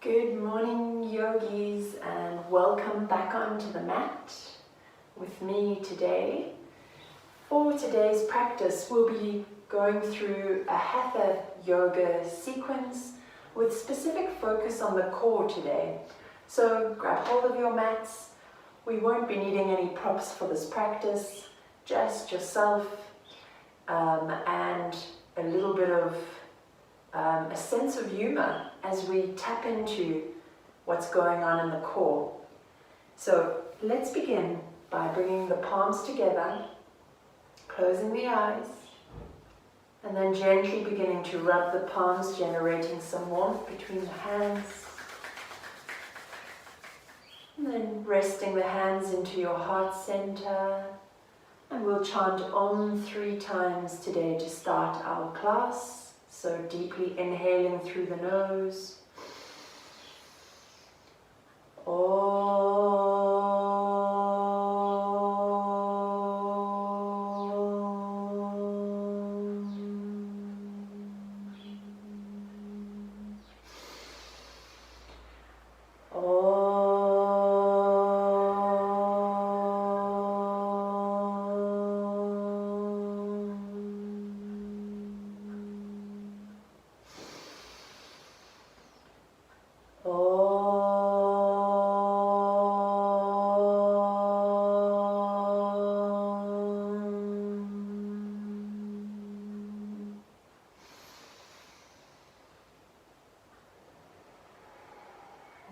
Good morning, yogis, and welcome back onto the mat with me today. For today's practice, we'll be going through a Hatha yoga sequence with specific focus on the core today. So grab hold of your mats. We won't be needing any props for this practice, just yourself and a little bit of a sense of humor as we tap into what's going on in the core. So let's begin by bringing the palms together, closing the eyes, and then gently beginning to rub the palms, generating some warmth between the hands. And then resting the hands into your heart center. And we'll chant Om 3 times today to start our class. So deeply inhaling through the nose.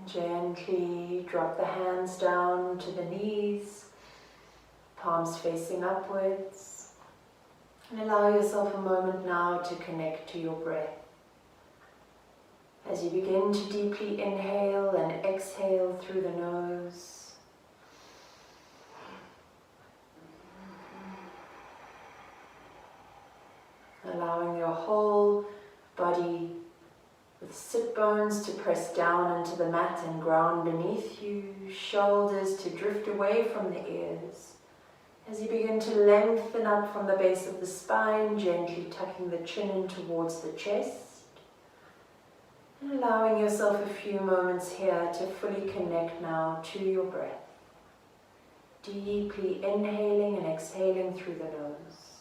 Gently drop the hands down to the knees, palms facing upwards, and allow yourself a moment now to connect to your breath. As you begin to deeply inhale and exhale through the nose, allowing your whole body with sit bones to press down into the mat and ground beneath you, shoulders to drift away from the ears. As you begin to lengthen up from the base of the spine, gently tucking the chin in towards the chest. And allowing yourself a few moments here to fully connect now to your breath. Deeply inhaling and exhaling through the nose.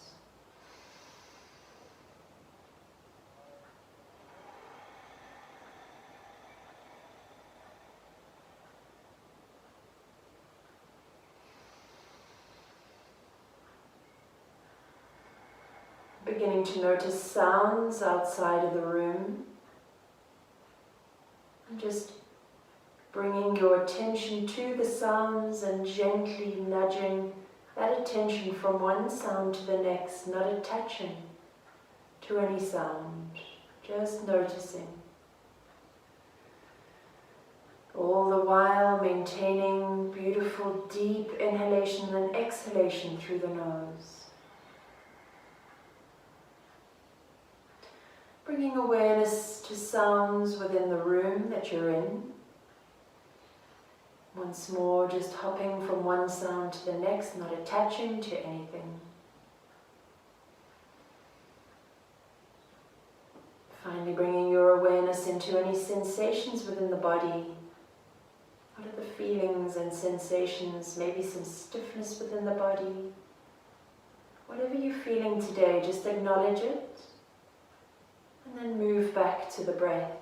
Beginning to notice sounds outside of the room. And just bringing your attention to the sounds and gently nudging that attention from one sound to the next, not attaching to any sound, just noticing. All the while maintaining beautiful deep inhalation and exhalation through the nose. Bringing awareness to sounds within the room that you're in. Once more, just hopping from one sound to the next, not attaching to anything. Finally, bringing your awareness into any sensations within the body. What are the feelings and sensations? Maybe some stiffness within the body. Whatever you're feeling today, just acknowledge it. And then move back to the breath.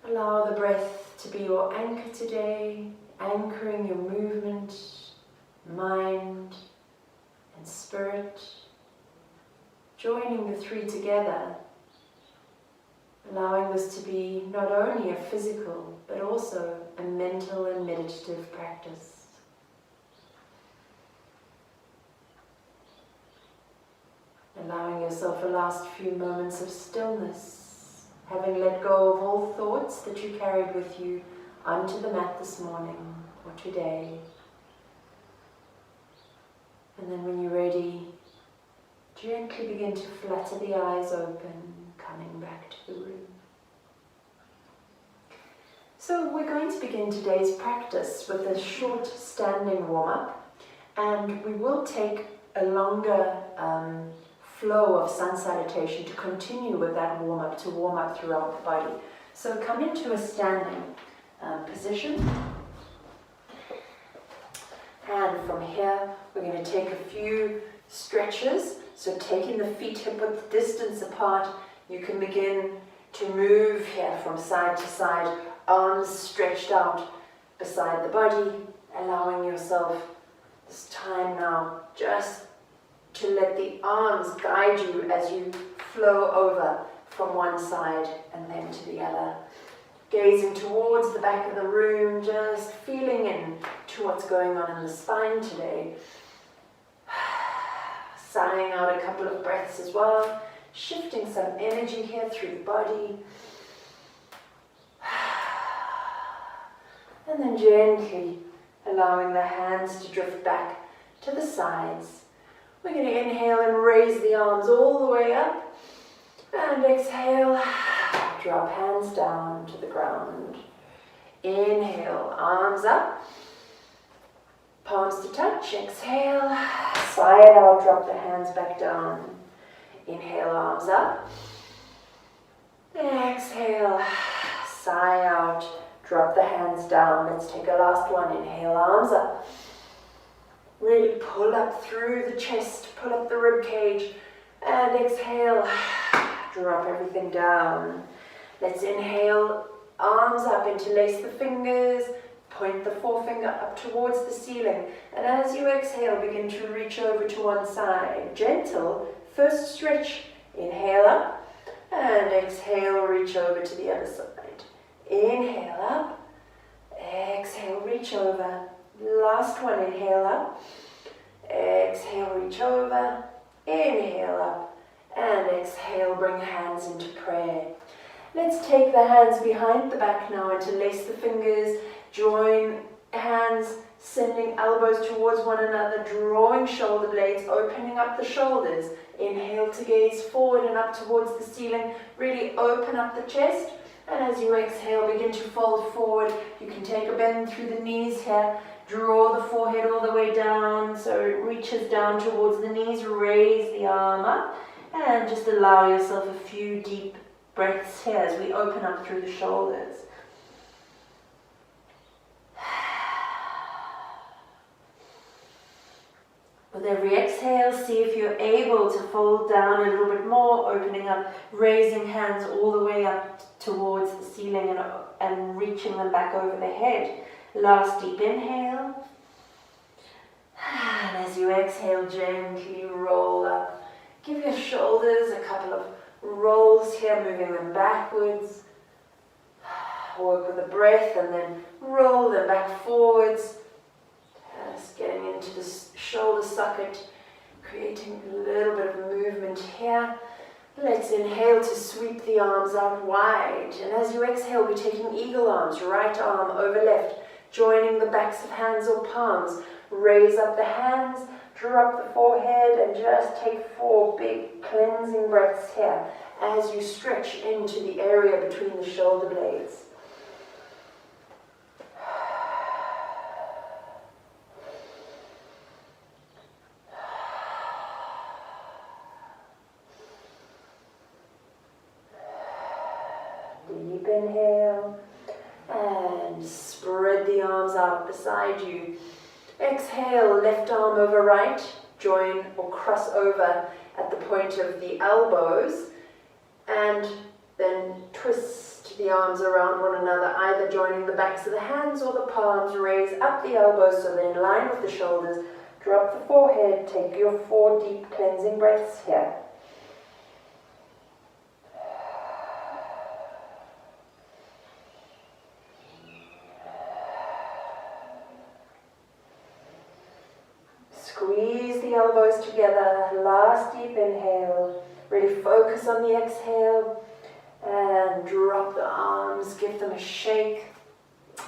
Allow the breath to be your anchor today, anchoring your movement, mind and spirit. Joining the 3 together, allowing this to be not only a physical but also a mental and meditative practice. Allowing yourself a last few moments of stillness, having let go of all thoughts that you carried with you onto the mat this morning or today. And then when you're ready, gently begin to flutter the eyes open, coming back to the room. So we're going to begin today's practice with a short standing warm-up, and we will take a longer flow of sun salutation to continue with that warm-up, to warm up throughout the body. So come into a standing position. And from here, we're going to take a few stretches. So taking the feet hip-width distance apart, you can begin to move here from side to side, arms stretched out beside the body, allowing yourself this time now just to let the arms guide you as you flow over from one side and then to the other. Gazing towards the back of the room, just feeling into what's going on in the spine today. Sighing out a couple of breaths as well, shifting some energy here through the body. And then gently allowing the hands to drift back to the sides. We're going to inhale and raise the arms all the way up. And exhale, drop hands down to the ground. Inhale, arms up. Palms to touch. Exhale, sigh it out, drop the hands back down. Inhale, arms up. Exhale, sigh out, drop the hands down. Let's take a last one. Inhale, arms up. Really pull up through the chest, pull up the rib cage, and exhale, drop everything down. Let's inhale, arms up, interlace the fingers, point the forefinger up towards the ceiling, and as you exhale, begin to reach over to one side. Gentle, first stretch, inhale up, and exhale, reach over to the other side. Inhale up, exhale, reach over. Last one, inhale up, exhale, reach over, inhale up, and exhale, bring hands into prayer. Let's take the hands behind the back now, interlace the fingers, join hands, sending elbows towards one another, drawing shoulder blades, opening up the shoulders. Inhale to gaze forward and up towards the ceiling, really open up the chest. And as you exhale, begin to fold forward. You can take a bend through the knees here. Draw the forehead all the way down so it reaches down towards the knees. Raise the arm up and just allow yourself a few deep breaths here as we open up through the shoulders. With every exhale, see if you're able to fold down a little bit more, opening up, raising hands all the way up towards the ceiling and reaching them back over the head. Last deep inhale. And as you exhale, gently roll up. Give your shoulders a couple of rolls here, moving them backwards. Work with the breath and then roll them back forwards. Just getting into the shoulder socket, creating a little bit of movement here. Let's inhale to sweep the arms out wide. And as you exhale, we're taking eagle arms, right arm over left, joining the backs of hands or palms. Raise up the hands, drop the forehead, and just take 4 big cleansing breaths here as you stretch into the area between the shoulder blades. Deep inhale and spread the arms out beside you. Exhale, left arm over right, join or cross over at the point of the elbows, and then twist the arms around one another, either joining the backs of the hands or the palms. Raise up the elbows so they're in line with the shoulders. Drop the forehead, take your 4 deep cleansing breaths here. Squeeze the elbows together, last deep inhale, really focus on the exhale, and drop the arms, give them a shake.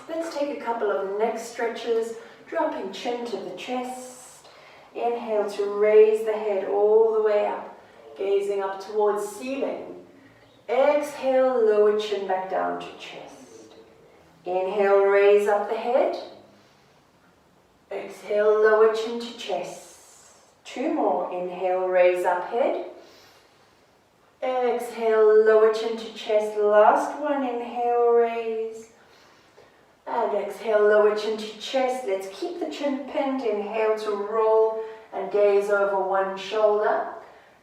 Let's take a couple of neck stretches, dropping chin to the chest. Inhale to raise the head all the way up, gazing up towards ceiling. Exhale, lower chin back down to chest. Inhale, raise up the head. Exhale, lower chin to chest. 2 more. Inhale, raise up head. Exhale, lower chin to chest. Last one, inhale, raise. And exhale, lower chin to chest. Let's keep the chin pinned. Inhale to roll and gaze over one shoulder.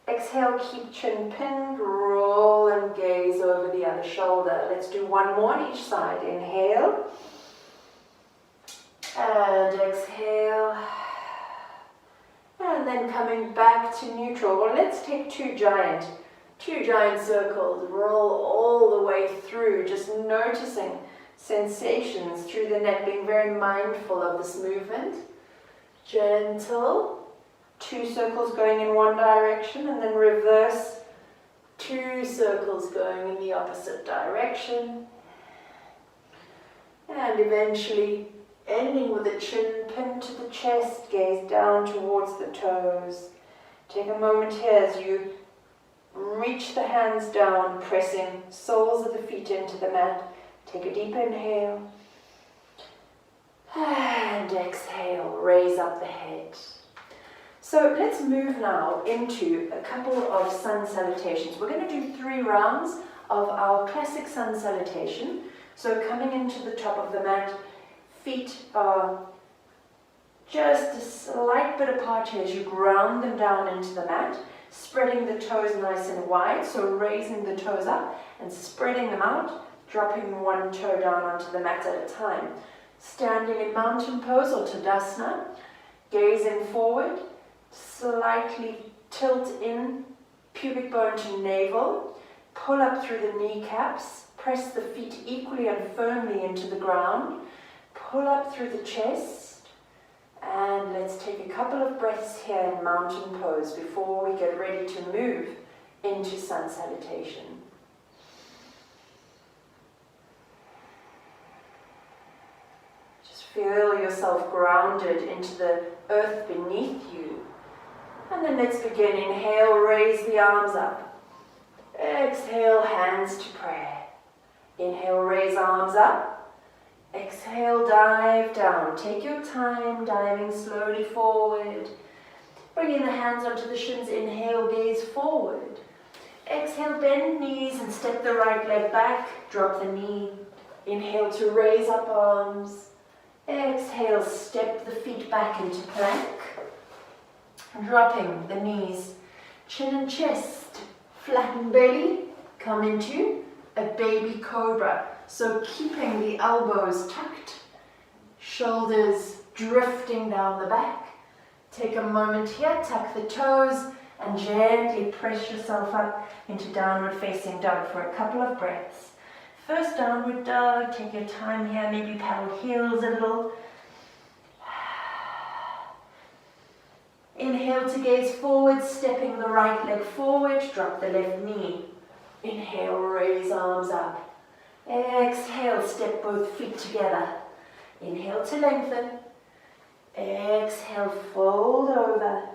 Exhale, keep chin pinned, roll and gaze over the other shoulder. Let's do one more on each side. Inhale. And exhale. And then coming back to neutral. Well, let's take two giant circles. Roll all the way through, just noticing sensations through the neck, being very mindful of this movement. Gentle. 2 circles going in one direction, and then reverse 2 circles going in the opposite direction. And eventually ending with the chin pinned to the chest, gaze down towards the toes. Take a moment here as you reach the hands down, pressing soles of the feet into the mat. Take a deep inhale. And exhale, raise up the head. So let's move now into a couple of sun salutations. We're going to do 3 rounds of our classic sun salutation. So coming into the top of the mat, feet are just a slight bit apart here as you ground them down into the mat, spreading the toes nice and wide, so raising the toes up and spreading them out, dropping one toe down onto the mat at a time. Standing in mountain pose or Tadasana, gazing forward, slightly tilt in, pubic bone to navel, pull up through the kneecaps, press the feet equally and firmly into the ground, pull up through the chest, and let's take a couple of breaths here in mountain pose before we get ready to move into sun salutation. Just feel yourself grounded into the earth beneath you. And then let's begin. Inhale, raise the arms up. Exhale, hands to prayer. Inhale, raise arms up. Exhale, dive down. Take your time, diving slowly forward. Bringing the hands onto the shins. Inhale, gaze forward. Exhale, bend knees and step the right leg back. Drop the knee. Inhale to raise up arms. Exhale, step the feet back into plank. Dropping the knees, chin and chest, flatten belly, come into a baby cobra. So keeping the elbows tucked, shoulders drifting down the back. Take a moment here, tuck the toes and gently press yourself up into downward facing dog for a couple of breaths. First downward dog, take your time here, maybe paddle heels a little. Inhale to gaze forward, stepping the right leg forward, drop the left knee. Inhale, raise arms up. Exhale, step both feet together. Inhale to lengthen. Exhale, fold over.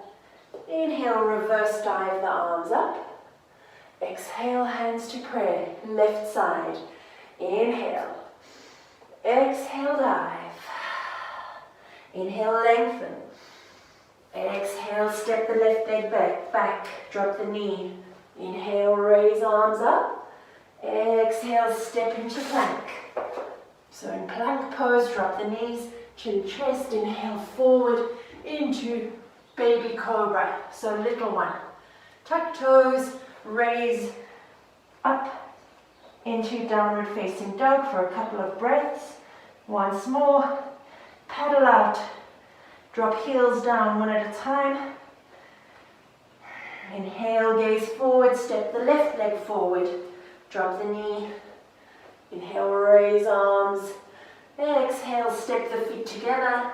Inhale, reverse dive the arms up. Exhale, hands to prayer, left side. Inhale. Exhale, dive. Inhale, lengthen. Exhale, step the left leg back, drop the knee. Inhale, raise arms up. Exhale, step into plank. So in plank pose, drop the knees, chin, chest, inhale forward into baby cobra. So little one. Tuck toes, raise up into downward facing dog for a couple of breaths. Once more, paddle out. Drop heels down one at a time. Inhale, gaze forward, step the left leg forward. Drop the knee. Inhale, raise arms. Exhale, step the feet together.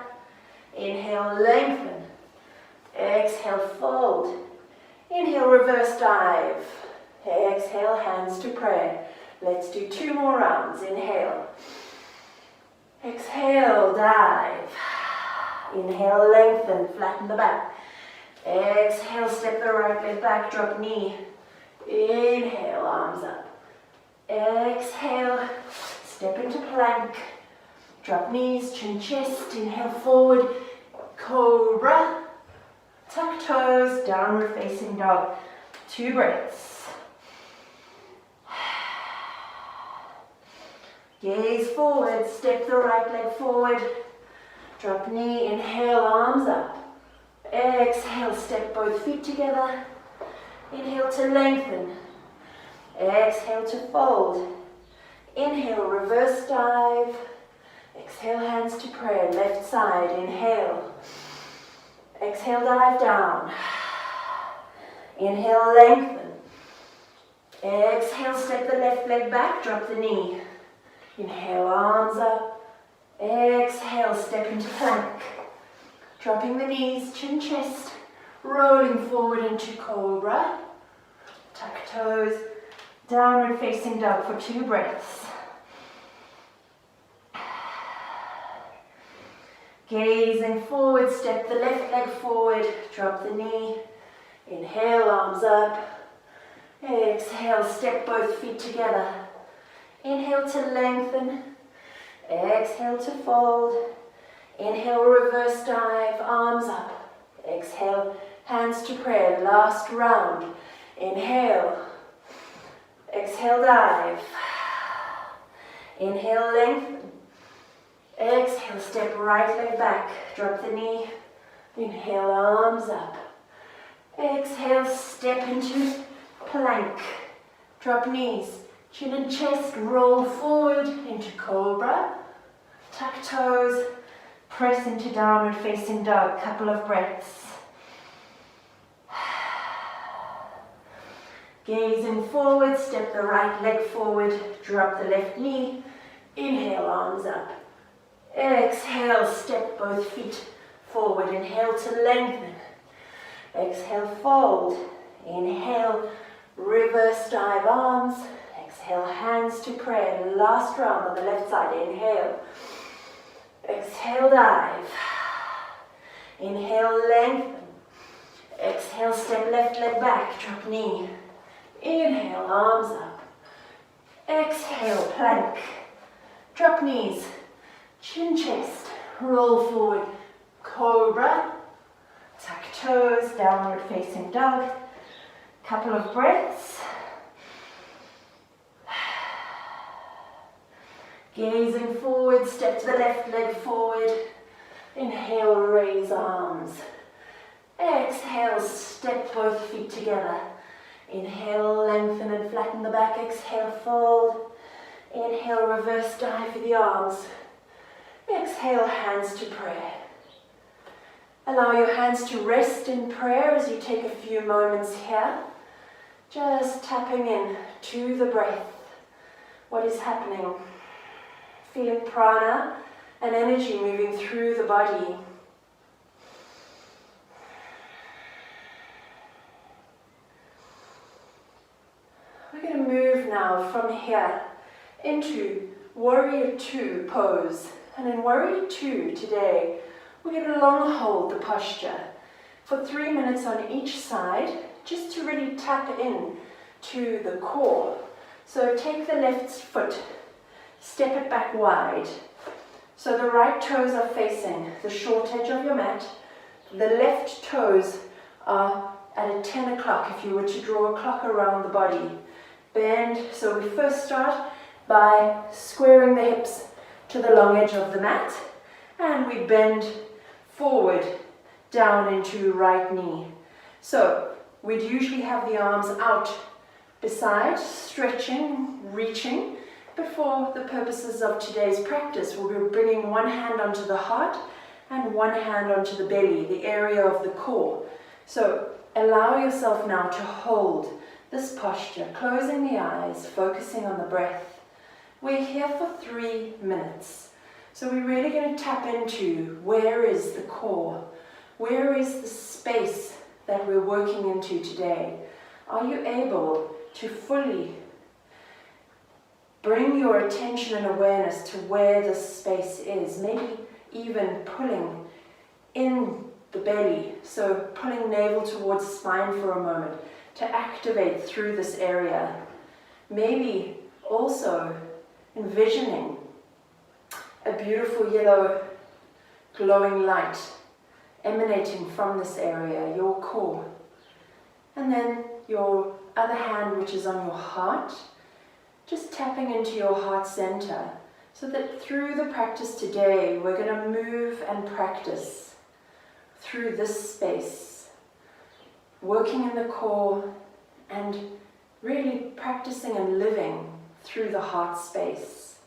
Inhale, lengthen. Exhale, fold. Inhale, reverse dive. Exhale, hands to prayer. Let's do 2 more rounds. Inhale. Exhale, dive. Inhale, lengthen, flatten the back. Exhale, step the right leg back, drop knee. Inhale, arms up. Exhale, step into plank. Drop knees, chin, chest, inhale forward. Cobra. Tuck toes, downward facing dog. 2 breaths. Gaze forward, step the right leg forward. Drop knee, inhale, arms up. Exhale, step both feet together. Inhale to lengthen. Exhale to fold. Inhale, reverse dive. Exhale, hands to prayer, left side, inhale. Exhale, dive down. Inhale, lengthen. Exhale, step the left leg back, drop the knee. Inhale, arms up. Exhale, step into plank. Dropping the knees, chin, chest. Rolling forward into Cobra. Tuck toes. Downward facing dog for 2 breaths. Gazing forward, step the left leg forward. Drop the knee. Inhale, arms up. Exhale, step both feet together. Inhale to lengthen. Exhale to fold. Inhale, reverse dive, arms up. Exhale, hands to prayer, last round. Inhale. Exhale, dive. Inhale, lengthen. Exhale, step right leg back, drop the knee. Inhale, arms up. Exhale, step into plank. Drop knees, chin and chest, roll forward into Cobra. Tuck toes, press into downward facing dog, couple of breaths. Gazing forward, step the right leg forward, drop the left knee. Inhale, arms up. Exhale, step both feet forward. Inhale to lengthen. Exhale, fold. Inhale, reverse dive, arms. Exhale, hands to prayer. Last round on the left side. Inhale. Exhale, dive. Inhale, lengthen. Exhale, step left leg back, drop knee. Inhale, arms up. Exhale, plank. Drop knees, chin, chest, roll forward. Cobra. Tuck toes, downward facing dog. Couple of breaths. Gazing forward, step the left leg forward. Inhale, raise arms. Exhale, step both feet together. Inhale, lengthen and flatten the back. Exhale, fold. Inhale, reverse dive for the arms. Exhale, hands to prayer. Allow your hands to rest in prayer as you take a few moments here. Just tapping in to the breath. What is happening? Feeling prana and energy moving through the body. We're going to move now from here into Warrior 2 pose. And in Warrior 2 today, we're going to long hold the posture for 3 minutes on each side, just to really tap in to the core. So take the left foot, step it back wide. So the right toes are facing the short edge of your mat. The left toes are at a 10 o'clock if you were to draw a clock around the body. Bend. So we first start by squaring the hips to the long edge of the mat, and we bend forward down into right knee. So we'd usually have the arms out beside, stretching, reaching, but for the purposes of today's practice, we'll be bringing one hand onto the heart and one hand onto the belly, the area of the core. So allow yourself now to hold this posture, closing the eyes, focusing on the breath. We're here for 3 minutes. So we're really going to tap into where is the core? Where is the space that we're working into today? Are you able to fully bring your attention and awareness to where this space is? Maybe even pulling in the belly, so pulling navel towards spine for a moment to activate through this area. Maybe also envisioning a beautiful yellow glowing light emanating from this area, your core. And then your other hand, which is on your heart, just tapping into your heart center, So that through the practice today, we're going to move and practice through this space, working in the core and really practicing and living through the heart space.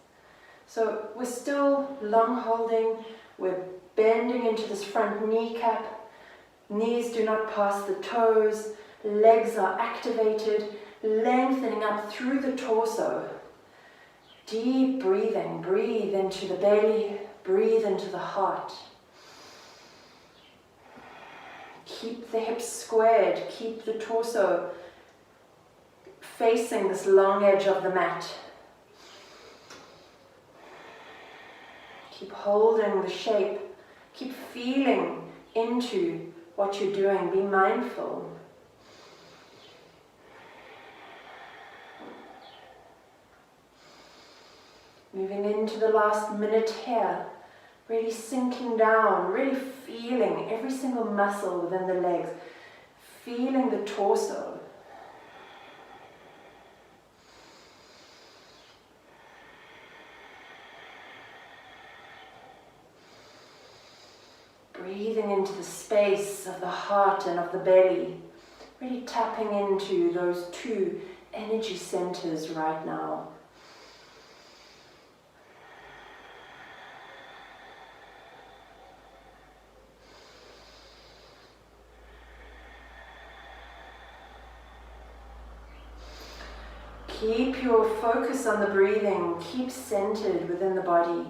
So we're still long holding, we're bending into this front kneecap, knees do not pass the toes, legs are activated, lengthening up through the torso. Deep breathing, breathe into the belly, breathe into the heart. Keep the hips squared, keep the torso facing this long edge of the mat. Keep holding the shape, keep feeling into what you're doing, be mindful. Moving into the last minute here, really sinking down, really feeling every single muscle within the legs, feeling the torso. Breathing into the space of the heart and of the belly, really tapping into those two energy centers right now. Keep your focus on the breathing, keep centered within the body.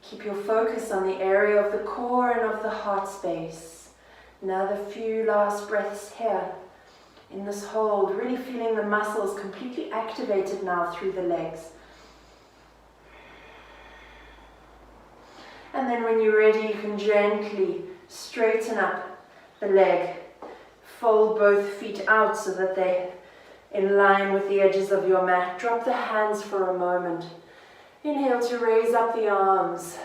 Keep your focus on the area of the core and of the heart space. Another few last breaths here in this hold, really feeling the muscles completely activated now through the legs. And then when you're ready, you can gently straighten up the leg. Fold both feet out so that they're in line with the edges of your mat. Drop the hands for a moment. Inhale to raise up the arms.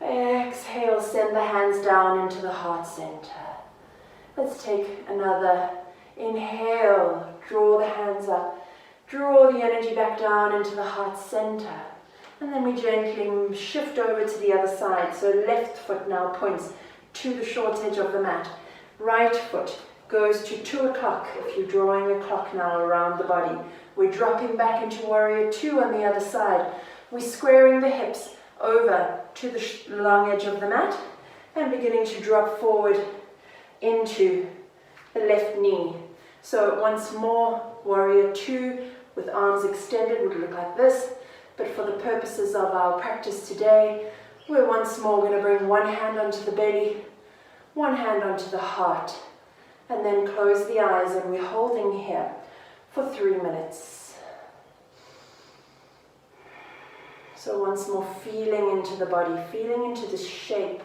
Exhale, send the hands down into the heart center. Let's take another inhale. Draw the hands up. Draw the energy back down into the heart center. And then we gently shift over to the other side. So left foot now points to the short edge of the mat. Right foot goes to 2 o'clock if you're drawing a clock now around the body. We're dropping back into warrior 2 on the other side. We're squaring the hips over to the long edge of the mat and beginning to drop forward into the left knee. So once more, warrior 2 with arms extended would look like this. But for the purposes of our practice today, we're once more going to bring one hand onto the belly, one hand onto the heart, and then close the eyes, and we're holding here for 3 minutes. So once more, feeling into the body, feeling into this shape.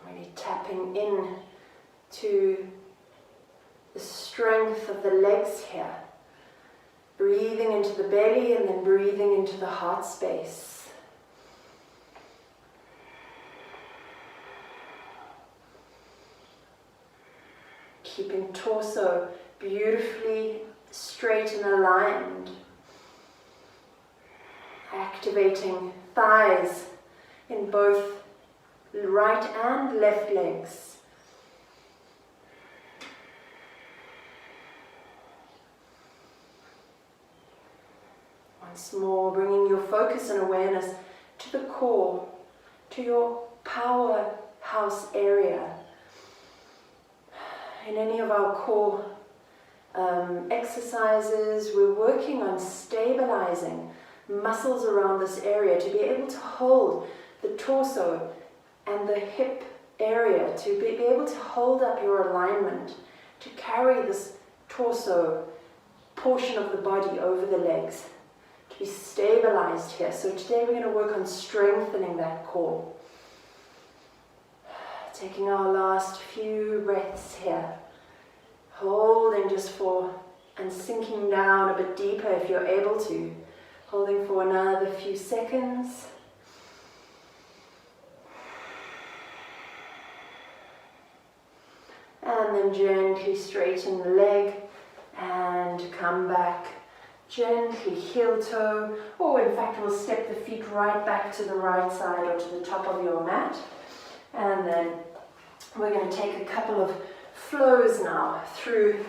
Really tapping in to the strength of the legs here. Breathing into the belly and then breathing into the heart space. Keeping torso beautifully straight and aligned. Activating thighs in both right and left legs. Once more, bringing your focus and awareness to the core, to your powerhouse area. In any of our core exercises, we're working on stabilizing muscles around this area to be able to hold the torso and the hip area, to be able to hold up your alignment, to carry this torso portion of the body over the legs. To be stabilized here. So today we're going to work on strengthening that core. Taking our last few breaths here. Holding just for, and sinking down a bit deeper if you're able to. Holding for another few seconds. And then gently straighten the leg and come back. Gently heel toe, or in fact we'll step the feet right back to the right side or to the top of your mat. And then we're going to take a couple of flows now through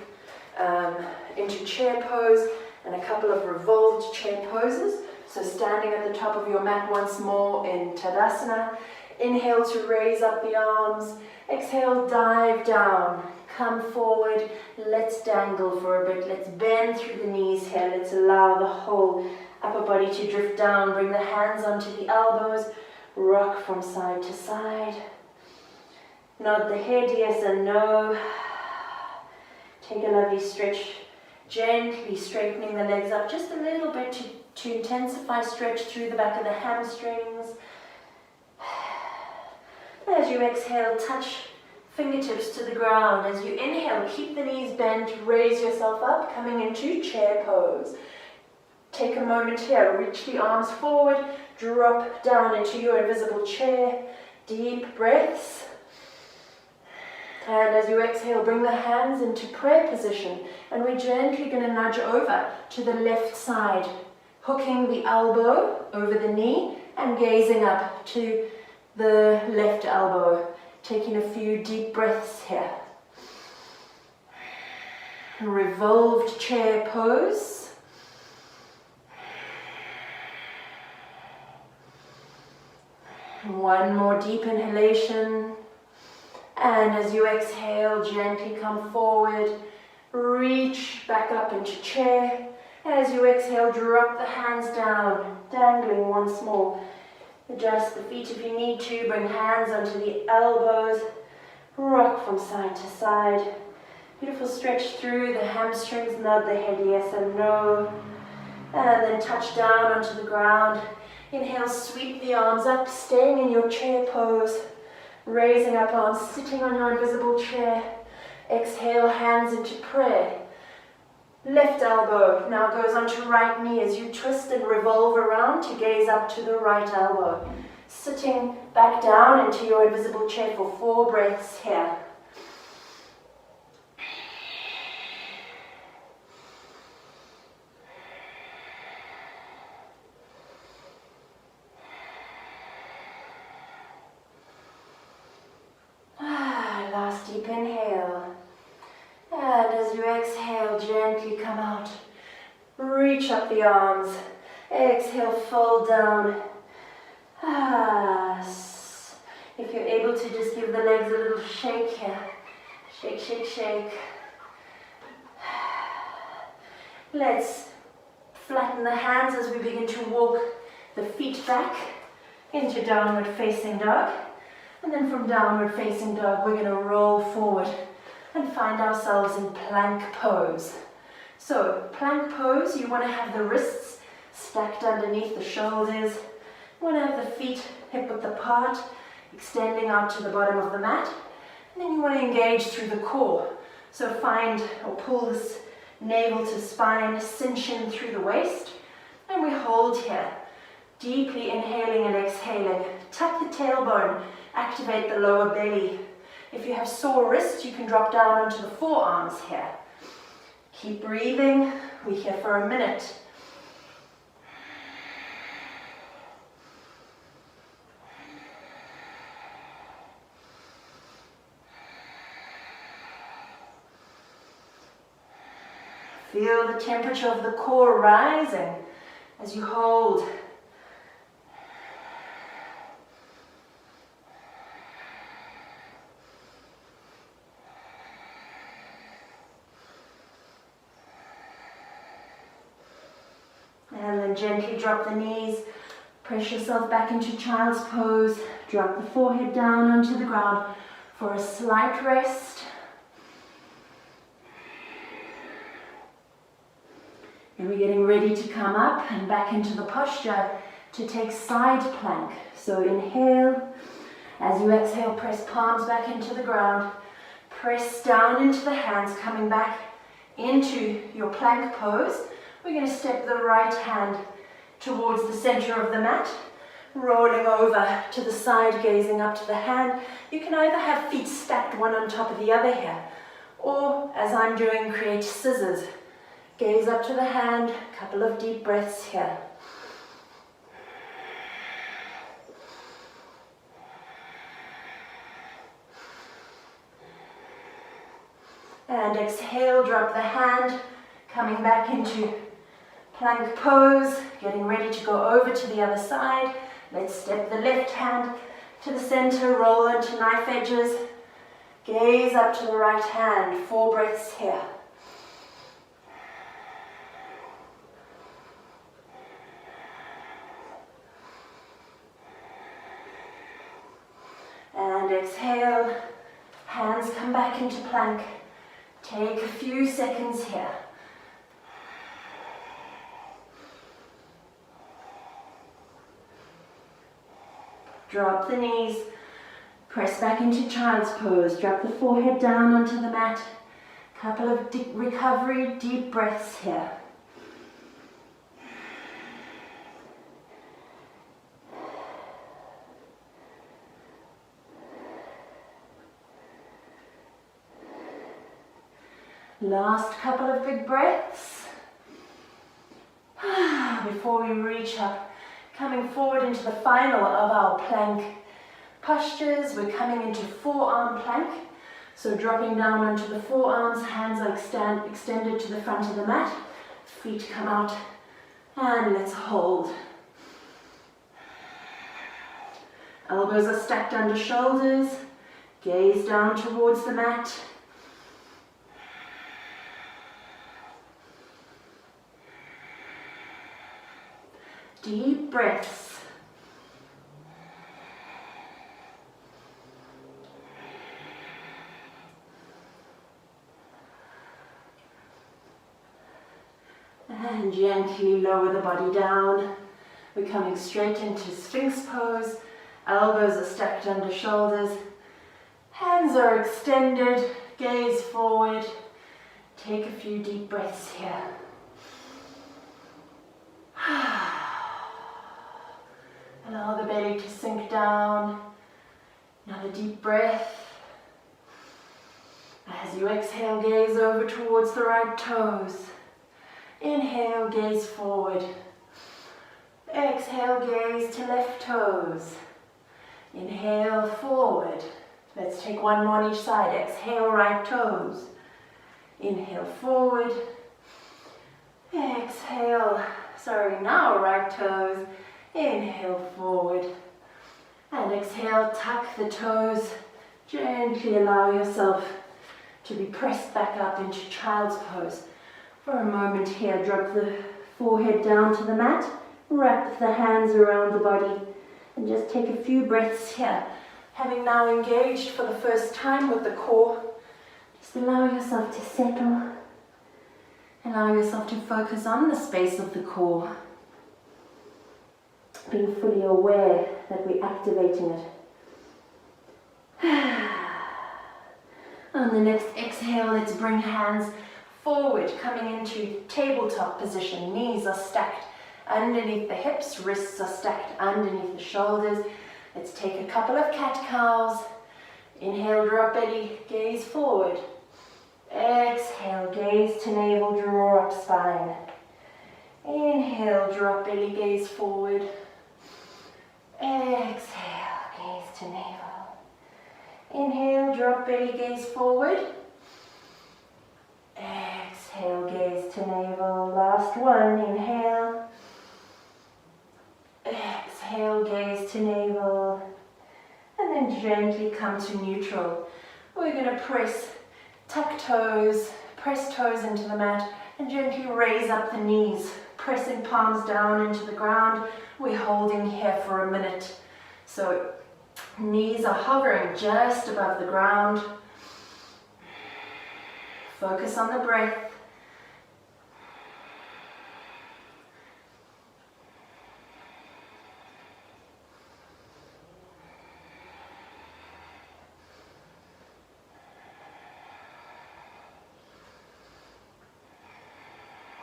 into chair pose and a couple of revolved chair poses. So standing at the top of your mat once more in Tadasana. Inhale to raise up the arms. Exhale, dive down. Come forward. Let's dangle for a bit. Let's bend through the knees here. Let's allow the whole upper body to drift down. Bring the hands onto the elbows. Rock from side to side. Nod the head yes and no. Take a lovely stretch. Gently straightening the legs up just a little bit to intensify stretch through the back of the hamstrings. As you exhale, touch fingertips to the ground. As you inhale, keep the knees bent, raise yourself up, coming into chair pose. Take a moment here, reach the arms forward, drop down into your invisible chair. Deep breaths. And as you exhale, bring the hands into prayer position. And we're gently going to nudge over to the left side, hooking the elbow over the knee and gazing up to the left elbow. Taking a few deep breaths here. Revolved chair pose. One more deep inhalation. And as you exhale, gently come forward. Reach back up into chair. As you exhale, drop the hands down, dangling once more. Adjust the feet if you need to. Bring hands onto the elbows. Rock from side to side. Beautiful stretch through the hamstrings. Nod the head yes and no. And then touch down onto the ground. Inhale, sweep the arms up, staying in your chair pose. Raising up arms, sitting on your invisible chair. Exhale, hands into prayer. Left elbow now goes onto right knee as you twist and revolve around to gaze up to the right elbow. Sitting back down into your invisible chair for 4 breaths here. Last deep inhale. And as you exhale, gently come out. Reach up the arms. Exhale, fold down. If you're able to, just give the legs a little shake here. Shake, shake, shake. Let's flatten the hands as we begin to walk the feet back into downward facing dog. And then from downward facing dog, we're going to roll forward and find ourselves in plank pose. So plank pose, you want to have the wrists stacked underneath the shoulders. You want to have the feet hip width apart, extending out to the bottom of the mat. And then you want to engage through the core. So find or pull this navel to spine, cinch in through the waist. And we hold here, deeply inhaling and exhaling. Tuck the tailbone, activate the lower belly. If you have sore wrists, you can drop down onto the forearms here. Keep breathing. We're here for a minute. Feel the temperature of the core rising as you hold. And then gently drop the knees, press yourself back into child's pose, drop the forehead down onto the ground for a slight rest. And we're getting ready to come up and back into the posture to take side plank. So inhale, as you exhale, press palms back into the ground, press down into the hands, coming back into your plank pose. We're going to step the right hand towards the center of the mat, rolling over to the side, gazing up to the hand. You can either have feet stacked one on top of the other here, Or, as I'm doing, create scissors. Gaze up to the hand, couple of deep breaths here. And exhale, drop the hand, coming back into plank pose, getting ready to go over to the other side. Let's step the left hand to the center, roll into knife edges. Gaze up to the right hand, 4 breaths here. And exhale, hands come back into plank. Take a few seconds here. Drop the knees, press back into child's pose, drop the forehead down onto the mat. Couple of recovery, deep breaths here. Last couple of big breaths before we reach up. Coming forward into the final of our plank postures, we're coming into forearm plank. So dropping down onto the forearms, hands are extended to the front of the mat, feet come out, and let's hold. Elbows are stacked under shoulders, gaze down towards the mat. Deep breaths. And gently lower the body down. We're coming straight into Sphinx pose. Elbows are stacked under shoulders. Hands are extended. Gaze forward. Take a few deep breaths here. Allow the belly to sink down. Another deep breath. As you exhale, gaze over towards the right toes. Inhale, gaze forward. Exhale, gaze to left toes. Inhale, forward. Let's take one more on each side. Exhale, right toes. Inhale, forward. Exhale, now right toes. Inhale, forward. And exhale, tuck the toes. Gently allow yourself to be pressed back up into child's pose. For a moment here, drop the forehead down to the mat, wrap the hands around the body, and just take a few breaths here. Having now engaged for the first time with the core, just allow yourself to settle. Allow yourself to focus on the space of the core, being fully aware that we're activating it. On the next exhale, let's bring hands forward, coming into tabletop position. Knees are stacked underneath the hips, wrists are stacked underneath the shoulders. Let's take a couple of cat-cows. Inhale, drop belly, gaze forward. Exhale, gaze to navel, draw up spine. Inhale, drop belly, gaze forward. Exhale, gaze to navel. Inhale, drop belly, gaze forward. Exhale, gaze to navel. Last one, inhale. Exhale, gaze to navel. And then gently come to neutral. We're going to tuck toes, press toes into the mat, and gently raise up the knees, pressing palms down into the ground. We're holding here for a minute. So knees are hovering just above the ground. Focus on the breath.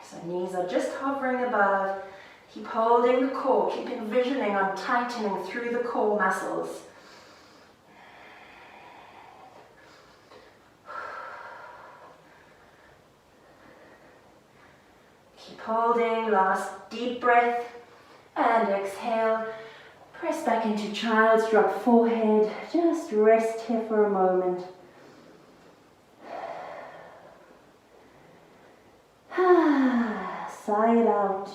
So knees are just hovering above. Keep holding the core, keep envisioning on tightening through the core muscles. holding, last deep breath, and exhale. Press back into child's, drop forehead, just rest here for a moment. Sigh it out.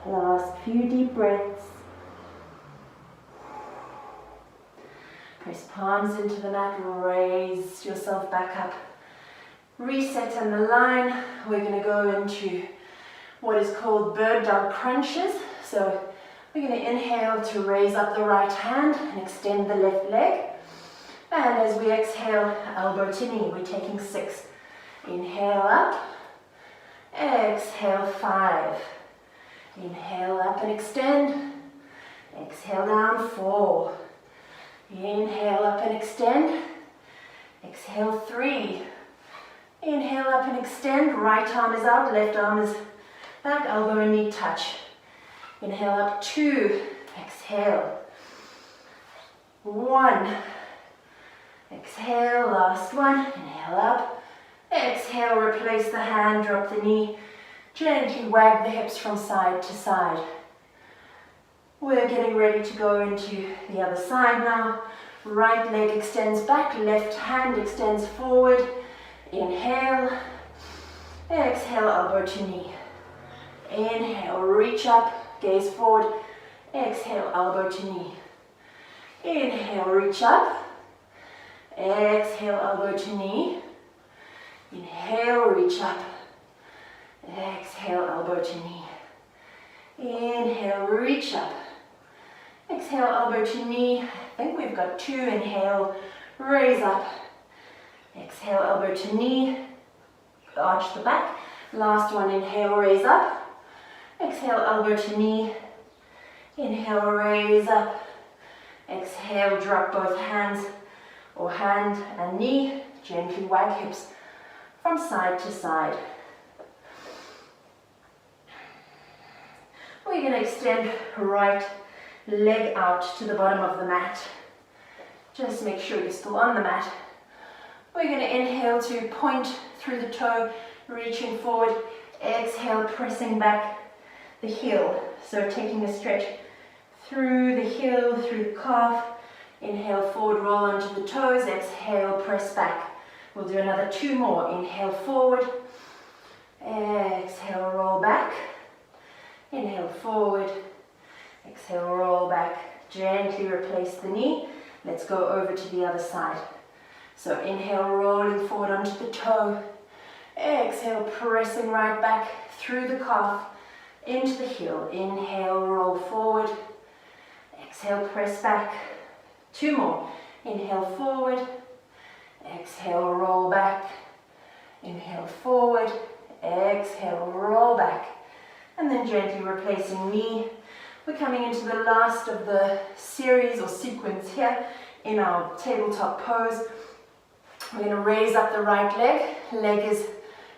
Last few deep breaths. Press palms into the mat, raise yourself back up. Reset and align. We're going to go into what is called bird dog crunches. So we're going to inhale to raise up the right hand and extend the left leg. And as we exhale, elbow to knee, we're taking 6. Inhale up, exhale 5. Inhale up and extend, exhale down 4. Inhale up and extend, exhale 3. Inhale up and extend, right arm is out, left arm is back, elbow and knee touch. Inhale up 2, exhale 1. Exhale, last one, inhale up, exhale, replace the hand, drop the knee, gently wag the hips from side to side. We're getting ready to go into the other side now. Right leg extends back, left hand extends forward. Inhale, exhale, elbow to knee. Inhale, reach up, gaze forward. Exhale, elbow to knee. Inhale, reach up. Exhale, elbow to knee. Inhale, reach up. Exhale, elbow to knee. Inhale, reach up. Exhale, elbow to knee. I think we've got 2. Inhale, raise up. Exhale, elbow to knee. Arch the back. Last one, inhale, raise up. Exhale, elbow to knee. Inhale, raise up. Exhale, drop both hands or hand and knee. Gently wag hips from side to side. We're going to extend right leg out to the bottom of the mat. Just make sure you're still on the mat. We're going to inhale to point through the toe, reaching forward. Exhale, pressing back the heel. So taking a stretch through the heel, through the calf. Inhale, forward, roll onto the toes. Exhale, press back. We'll do another 2 more. Inhale, forward. Exhale, roll back. Inhale, forward. Exhale, roll back. Gently replace the knee. Let's go over to the other side. So inhale, rolling forward onto the toe. Exhale, pressing right back through the calf into the heel. Inhale, roll forward. Exhale, press back. 2 more. Inhale, forward. Exhale, roll back. Inhale, forward. Exhale, roll back. And then gently replacing knee. We're coming into the last of the series or sequence here in our tabletop pose. We're going to raise up the right leg. Leg is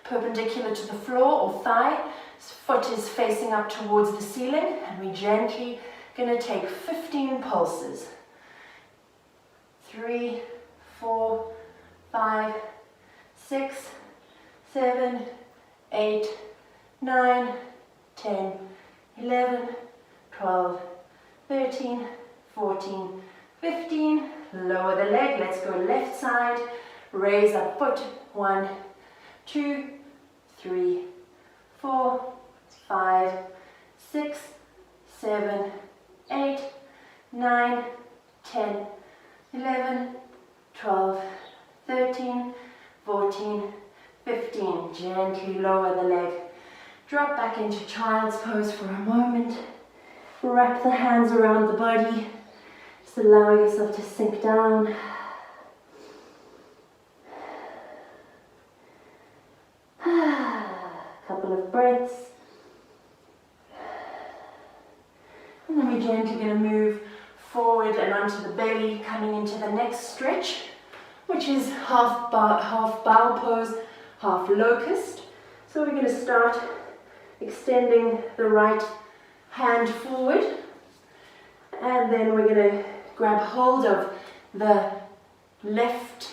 perpendicular to the floor or thigh. Foot is facing up towards the ceiling. And we're gently going to take 15 pulses. 3, 4, 5, 6, 7, 8, 9, 10, 11, 12, 13, 14, 15. Lower the leg. Let's go left side. Raise up foot. 1, 2, 3, 4, 5, 6, 7, 8, 9, 10, 11, 12, 13, 14, 15. Gently lower the leg. Drop back into child's pose for a moment. Wrap the hands around the body. Just allow yourself to sink down. Couple of breaths. And then we're gently going to move forward and onto the belly, coming into the next stretch, which is half bowel pose, half locust. So we're going to start extending the right hand forward, and then we're going to grab hold of the left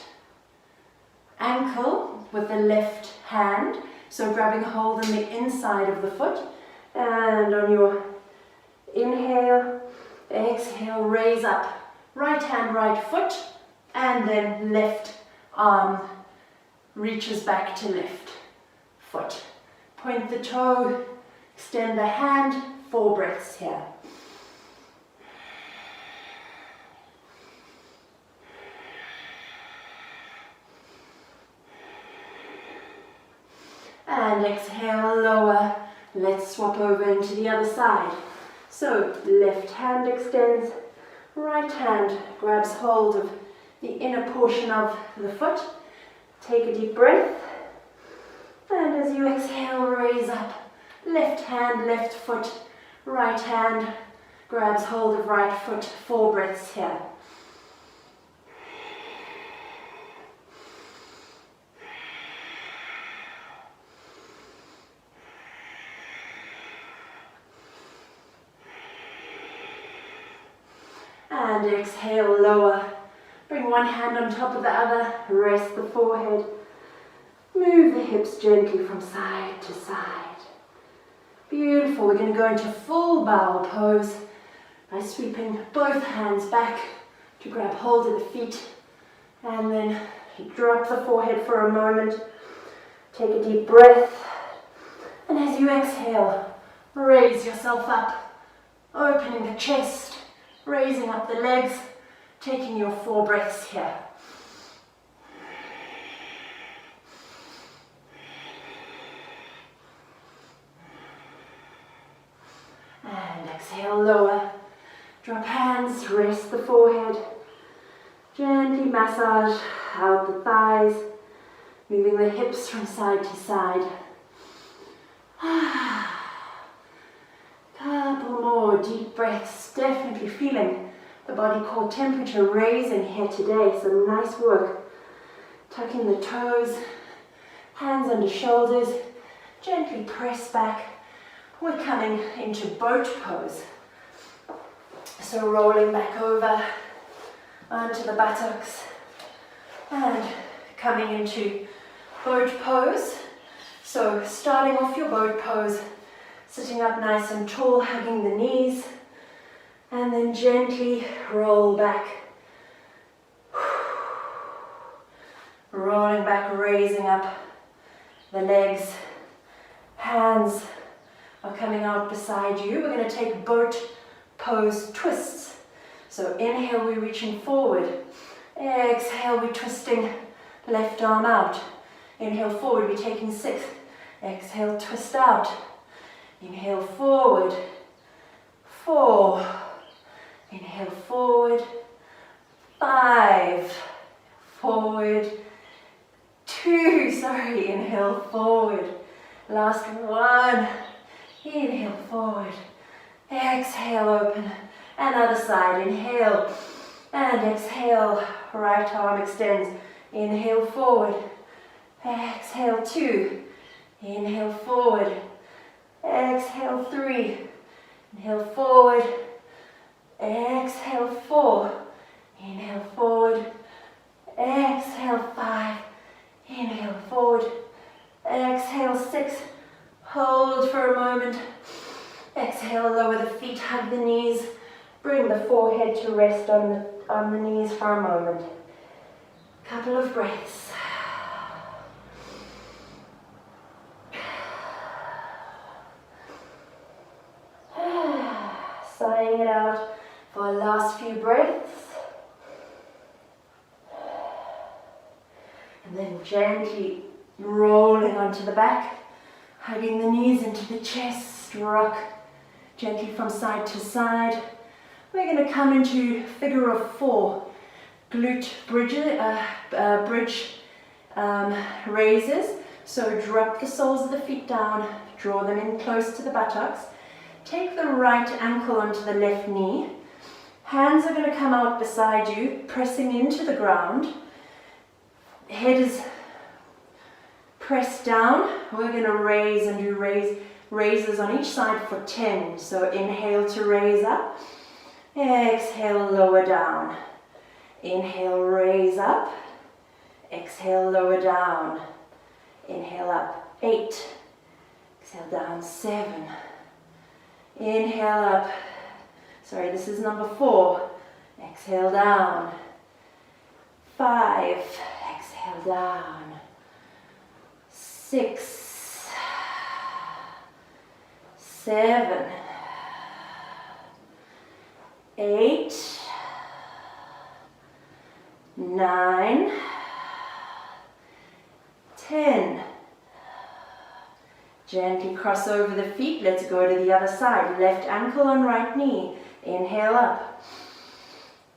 ankle with the left hand. So grabbing hold on the inside of the foot. And on your inhale, exhale, raise up. Right hand, right foot. And then left arm reaches back to left foot. Point the toe, extend the hand, 4 breaths here. And exhale, lower. Let's swap over into the other side. So left hand extends, right hand grabs hold of the inner portion of the foot. Take a deep breath. And as you exhale, raise up. Left hand, left foot, right hand grabs hold of right foot. 4 breaths here. And exhale, lower. Bring one hand on top of the other, rest the forehead. Move the hips gently from side to side. Beautiful. We're going to go into full bowel pose by sweeping both hands back to grab hold of the feet. And then drop the forehead for a moment. Take a deep breath. And as you exhale, raise yourself up, opening the chest. Raising up the legs, taking your 4 breaths here. And exhale, lower. Drop hands, rest the forehead. Gently massage out the thighs, moving the hips from side to side. Couple more deep breaths, definitely feeling the body core temperature raising here today. Some nice work. Tucking the toes, hands under shoulders, gently press back. We're coming into boat pose. So rolling back over onto the buttocks and coming into boat pose. So starting off your boat pose, sitting up nice and tall, hugging the knees, and then gently roll back. Rolling back, raising up the legs. Hands are coming out beside you. We're going to take boat pose twists. So inhale, we're reaching forward. Exhale, we're twisting left arm out. Inhale forward, we're taking 6. Exhale, twist out. Inhale forward, 4, inhale forward, 5, forward, 2, inhale forward, last 1, inhale forward, exhale open, and other side, inhale, and exhale, right arm extends, inhale forward, exhale 2, inhale forward, exhale 3, inhale forward, exhale 4, inhale forward, exhale 5, inhale forward, exhale 6, hold for a moment, exhale, lower the feet, hug the knees, bring the forehead to rest on the knees for a moment. Couple of breaths. Sighing it out for the last few breaths. And then gently rolling onto the back, hugging the knees into the chest, rock gently from side to side. We're going to come into figure of 4, glute bridge raises. So drop the soles of the feet down, draw them in close to the buttocks. Take the right ankle onto the left knee. Hands are going to come out beside you, pressing into the ground. Head is pressed down. We're going to raise and do raises on each side for 10. So inhale to raise up. Exhale, lower down. Inhale, raise up. Exhale, lower down. Inhale up, 8. Exhale down, 7. Inhale up. Sorry, this is number 4. Exhale down. 5. Exhale down. 6. 7. 8. 9. 10. Gently cross over the feet. Let's go to the other side. Left ankle on right knee. Inhale up.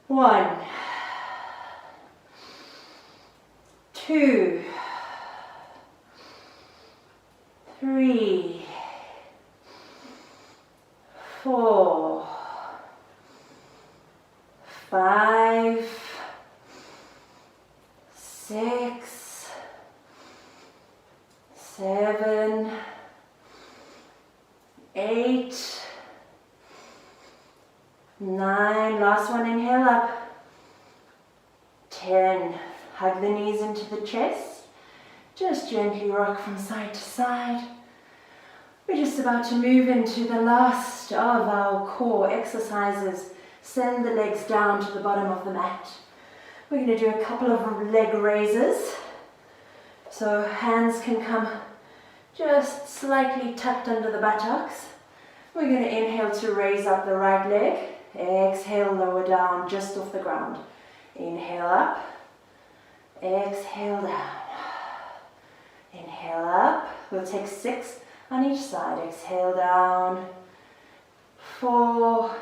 1. 2. 3. 4. 5. 6. 7. 8. 9. Last one, inhale up. 10. Hug the knees into the chest. Just gently rock from side to side. We're just about to move into the last of our core exercises. Send the legs down to the bottom of the mat. We're going to do a couple of leg raises. So hands can come just slightly tucked under the buttocks. We're going to inhale to raise up the right leg. Exhale, lower down just off the ground. Inhale up. Exhale down. Inhale up. We'll take 6 on each side. Exhale down. 4.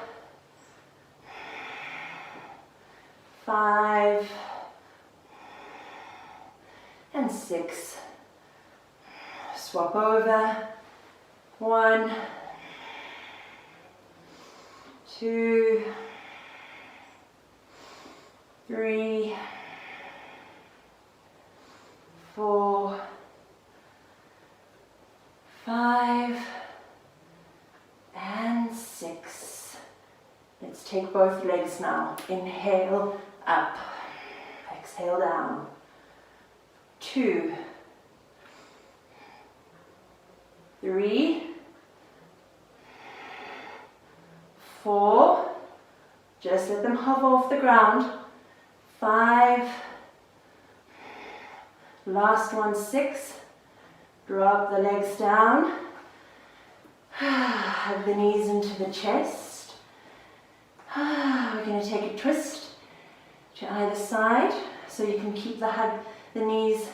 5. And 6. Swap over. 1. 2. 3. 4. 5. And 6. Let's take both legs now. Inhale up. Exhale down. 2. 3. 4. Just let them hover off the ground. 5. Last one, 6. Drop the legs down. Hug the knees into the chest. We're going to take a twist to either side so you can keep the knees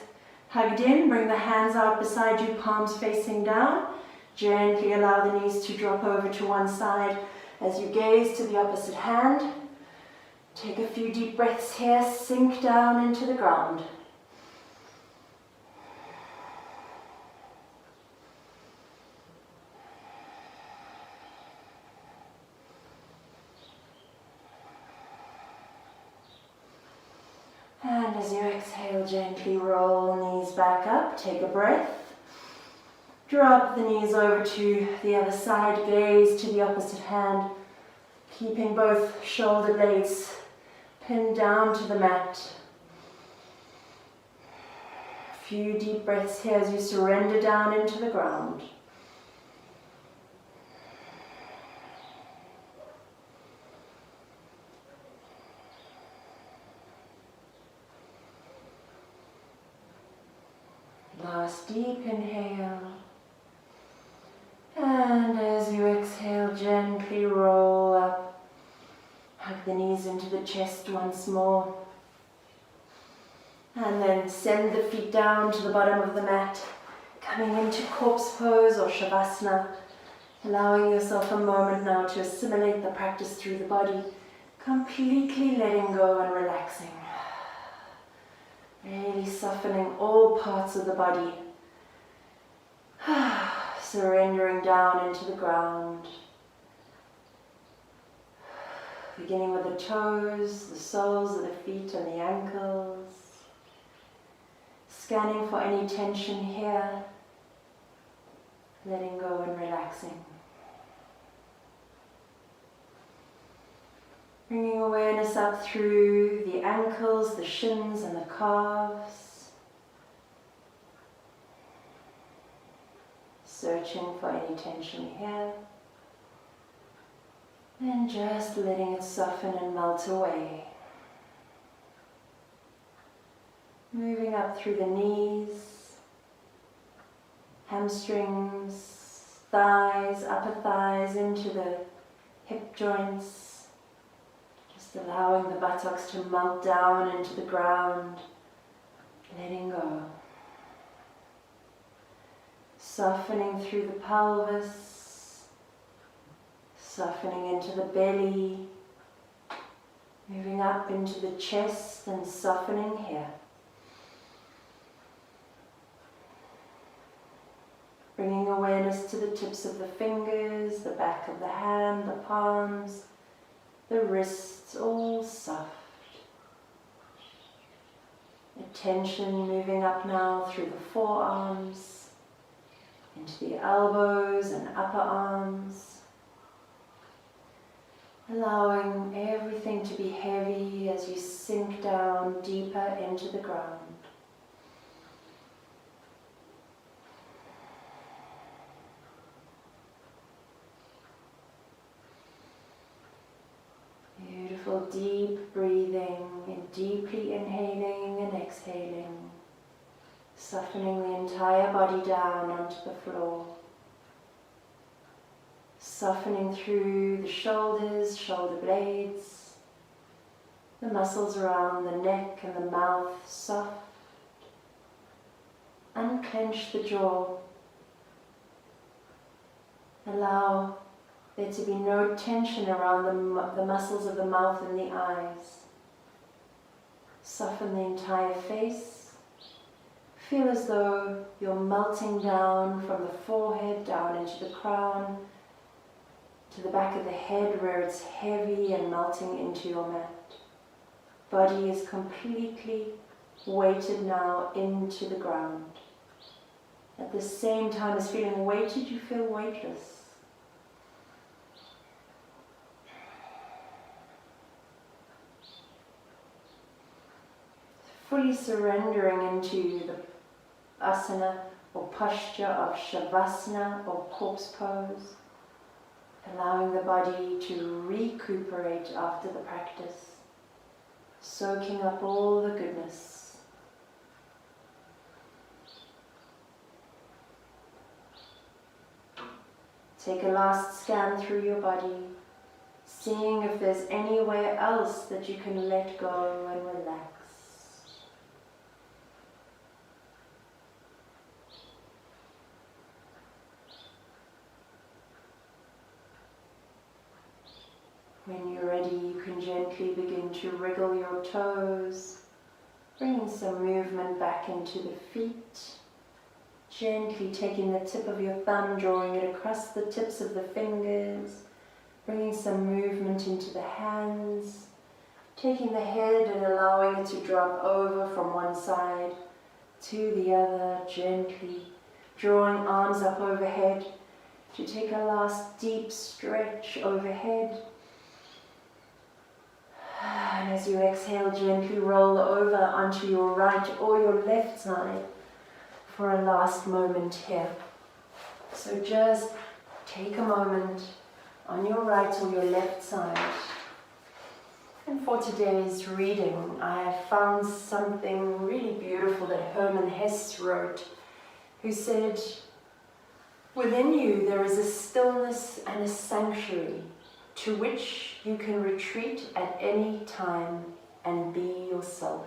hugged in. Bring the hands out beside you, palms facing down. Gently allow the knees to drop over to one side as you gaze to the opposite hand. Take a few deep breaths here, sink down into the ground. And as you exhale, gently roll knees back up, take a breath. Drop the knees over to the other side, gaze to the opposite hand, keeping both shoulder blades pinned down to the mat. A few deep breaths here as you surrender down into the ground. Last deep inhale. And as you exhale, gently roll up. Hug the knees into the chest once more. And then send the feet down to the bottom of the mat, coming into corpse pose or shavasana, allowing yourself a moment now to assimilate the practice through the body, completely letting go and relaxing. Really softening all parts of the body. Surrendering down into the ground. Beginning with the toes, the soles of the feet and the ankles. Scanning for any tension here. Letting go and relaxing. Bringing awareness up through the ankles, the shins and the calves. searching for any tension here. And just letting it soften and melt away. Moving up through the knees, hamstrings, thighs, upper thighs into the hip joints. Just allowing the buttocks to melt down into the ground, letting go. Softening through the pelvis, softening into the belly, moving up into the chest and softening here. Bringing awareness to the tips of the fingers, the back of the hand, the palms, the wrists, all soft. Attention moving up now through the forearms, into the elbows and upper arms. Allowing everything to be heavy as you sink down deeper into the ground. Beautiful deep breathing, and deeply inhaling and exhaling, softening the entire body down onto the floor. Softening through the shoulders, shoulder blades, the muscles around the neck and the mouth soft. Unclench the jaw. Allow there to be no tension around the muscles of the mouth and the eyes. Soften the entire face. Feel as though you're melting down from the forehead down into the crown, to the back of the head where it's heavy and melting into your mat. Body is completely weighted now into the ground. At the same time as feeling weighted, you feel weightless. Fully surrendering into the asana or posture of Shavasana or corpse pose, allowing the body to recuperate after the practice, soaking up all the goodness. Take a last scan through your body, seeing if there's anywhere else that you can let go and relax. When you're ready, you can gently begin to wriggle your toes, bringing some movement back into the feet. Gently taking the tip of your thumb, drawing it across the tips of the fingers, bringing some movement into the hands, taking the head and allowing it to drop over from one side to the other, gently drawing arms up overhead to take a last deep stretch overhead. And as you exhale, gently roll over onto your right or your left side for a last moment here. So just take a moment on your right or your left side. And for today's reading, I found something really beautiful that Hermann Hesse wrote, who said, "Within you there is a stillness and a sanctuary to which you can retreat at any time and be yourself."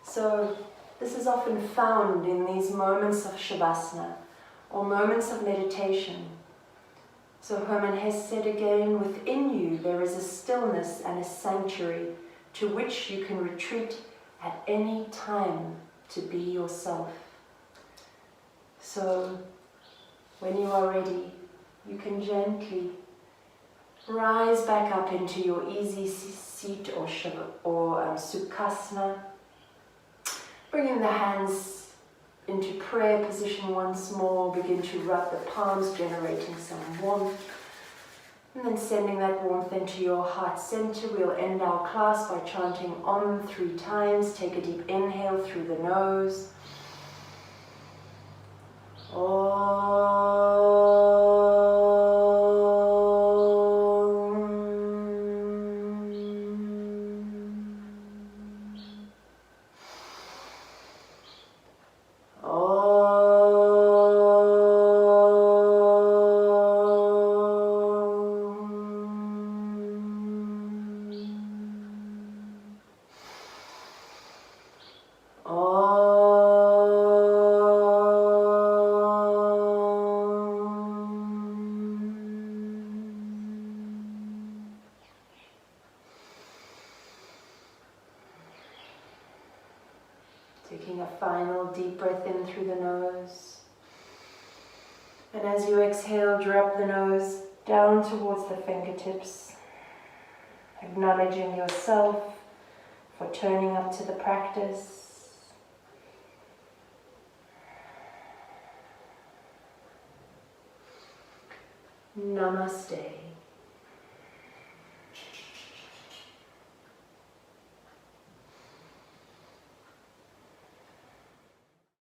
So this is often found in these moments of Shavasana or moments of meditation. So Hermann Hesse said again, within you there is a stillness and a sanctuary to which you can retreat at any time to be yourself. So when you are ready, you can gently rise back up into your easy seat or Sukhasana, bringing the hands into prayer position once more. Begin to rub the palms, generating some warmth, and then sending that warmth into your heart center. We'll end our class by chanting Om 3 times. Take a deep inhale through the nose, Taking a final deep breath in through the nose. And as you exhale, drop the nose down towards the fingertips, acknowledging yourself for turning up to the practice. Namaste.